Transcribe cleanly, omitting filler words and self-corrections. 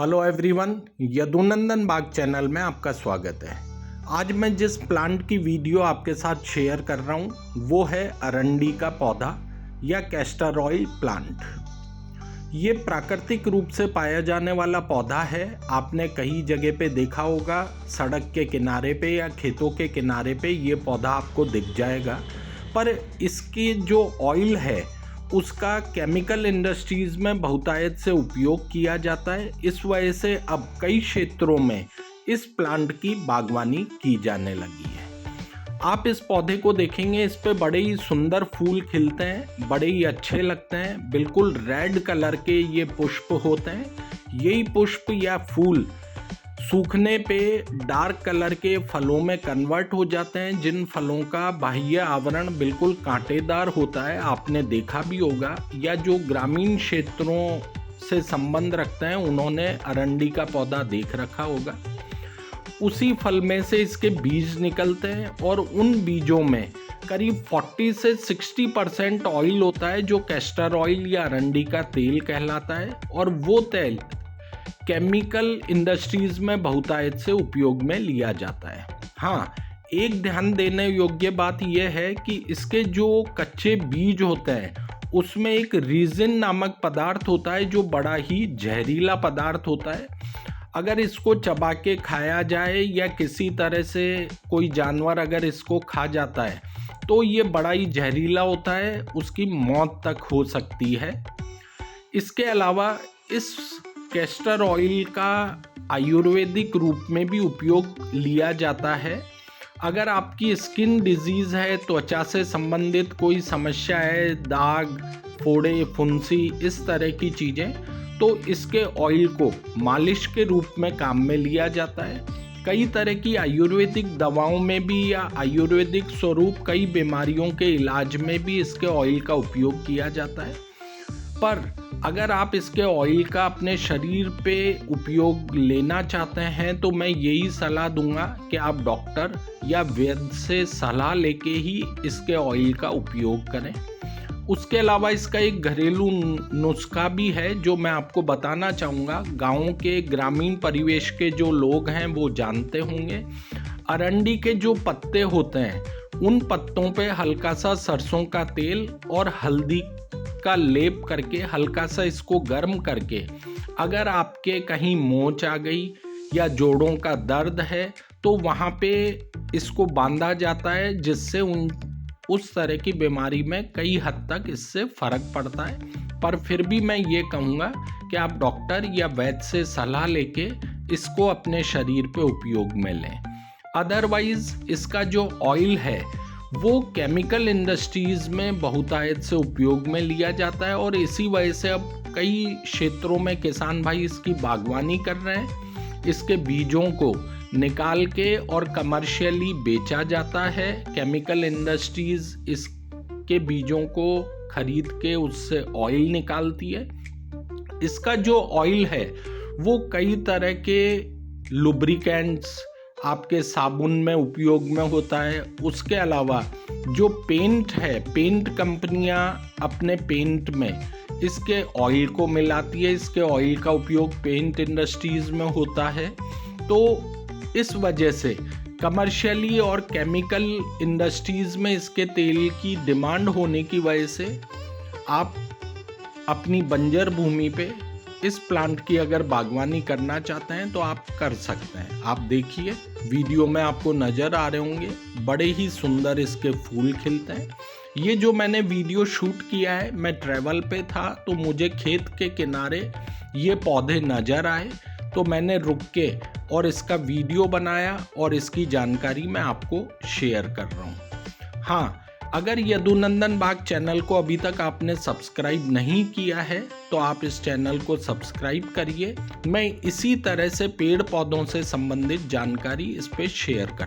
Hello everyone, Yadunandan बाग channel में आपका स्वागत है। आज मैं जिस प्लांट की वीडियो आपके साथ शेयर कर रहा हूँ वो है अरंडी का पौधा या कैस्टर ऑयल प्लांट। ये प्राकृतिक रूप से पाया जाने वाला पौधा है। आपने कई जगह पे देखा होगा, सड़क के किनारे पे या खेतों के किनारे पे ये पौधा आपको दिख जाएगा। पर इसकी जो ऑयल है उसका केमिकल इंडस्ट्रीज़ में बहुतायत से उपयोग किया जाता है। इस वजह से अब कई क्षेत्रों में इस प्लांट की बागवानी की जाने लगी है। आप इस पौधे को देखेंगे, इस पे बड़े ही सुंदर फूल खिलते हैं, बड़े ही अच्छे लगते हैं। बिल्कुल रेड कलर के ये पुष्प होते हैं। यही पुष्प या फूल सूखने पे डार्क कलर के फलों में कन्वर्ट हो जाते हैं, जिन फलों का बाह्य आवरण बिल्कुल कांटेदार होता है। आपने देखा भी होगा, या जो ग्रामीण क्षेत्रों से संबंध रखते हैं उन्होंने अरंडी का पौधा देख रखा होगा। उसी फल में से इसके बीज निकलते हैं और उन बीजों में करीब 40 से 60% ऑयल होता है, जो कैस्टर ऑयल या अरंडी का तेल कहलाता है। और वो तेल केमिकल इंडस्ट्रीज में बहुतायत से उपयोग में लिया जाता है। हाँ, एक ध्यान देने योग्य बात यह है कि इसके जो कच्चे बीज होते हैं उसमें एक रीजिन नामक पदार्थ होता है, जो बड़ा ही जहरीला पदार्थ होता है। अगर इसको चबा के खाया जाए या किसी तरह से कोई जानवर अगर इसको खा जाता है तो ये बड़ा ही जहरीला होता है, उसकी मौत तक हो सकती है। इसके अलावा इस कैस्टर ऑयल का आयुर्वेदिक रूप में भी उपयोग लिया जाता है। अगर आपकी स्किन डिजीज़ है, त्वचा से संबंधित कोई समस्या है, दाग, फोड़े, फुंसी, इस तरह की चीज़ें, तो इसके ऑयल को मालिश के रूप में काम में लिया जाता है। कई तरह की आयुर्वेदिक दवाओं में भी या आयुर्वेदिक स्वरूप कई बीमारियों के इलाज में भी इसके ऑयल का उपयोग किया जाता है। पर अगर आप इसके ऑयल का अपने शरीर पे उपयोग लेना चाहते हैं तो मैं यही सलाह दूंगा कि आप डॉक्टर या वैद्य से सलाह लेके ही इसके ऑयल का उपयोग करें। उसके अलावा इसका एक घरेलू नुस्खा भी है जो मैं आपको बताना चाहूँगा। गाँव के ग्रामीण परिवेश के जो लोग हैं वो जानते होंगे। अरंडी के जो पत्ते होते हैं उन पत्तों पे हल्का सा सरसों का तेल और हल्दी का लेप करके हल्का सा इसको गर्म करके, अगर आपके कहीं मोच आ गई या जोड़ों का दर्द है तो वहाँ पे इसको बांधा जाता है, जिससे उस तरह की बीमारी में कई हद तक इससे फ़र्क पड़ता है। पर फिर भी मैं ये कहूँगा कि आप डॉक्टर या वैद्य से सलाह लेके इसको अपने शरीर पे उपयोग में लें। अदरवाइज़ इसका जो ऑयल है वो केमिकल इंडस्ट्रीज़ में बहुतायत से उपयोग में लिया जाता है और इसी वजह से अब कई क्षेत्रों में किसान भाई इसकी बागवानी कर रहे हैं। इसके बीजों को निकाल के और कमर्शियली बेचा जाता है। केमिकल इंडस्ट्रीज़ इसके बीजों को खरीद के उससे ऑयल निकालती है। इसका जो ऑयल है वो कई तरह के लुब्रिकेंट्स, आपके साबुन में उपयोग में होता है। उसके अलावा जो पेंट है, पेंट कंपनियां अपने पेंट में इसके ऑयल को मिलाती है। इसके ऑयल का उपयोग पेंट इंडस्ट्रीज में होता है। तो इस वजह से कमर्शियली और केमिकल इंडस्ट्रीज में इसके तेल की डिमांड होने की वजह से आप अपनी बंजर भूमि पे इस प्लांट की अगर बागवानी करना चाहते हैं तो आप कर सकते हैं। आप देखिए, वीडियो में आपको नज़र आ रहे होंगे, बड़े ही सुंदर इसके फूल खिलते हैं। ये जो मैंने वीडियो शूट किया है, मैं ट्रैवल पे था तो मुझे खेत के किनारे ये पौधे नज़र आए तो मैंने रुक के और इसका वीडियो बनाया और इसकी जानकारी मैं आपको शेयर कर रहा हूँ। हाँ, अगर यदुनंदन बाग चैनल को अभी तक आपने सब्सक्राइब नहीं किया है तो आप इस चैनल को सब्सक्राइब करिए। मैं इसी तरह से पेड़ पौधों से संबंधित जानकारी इस पे शेयर कर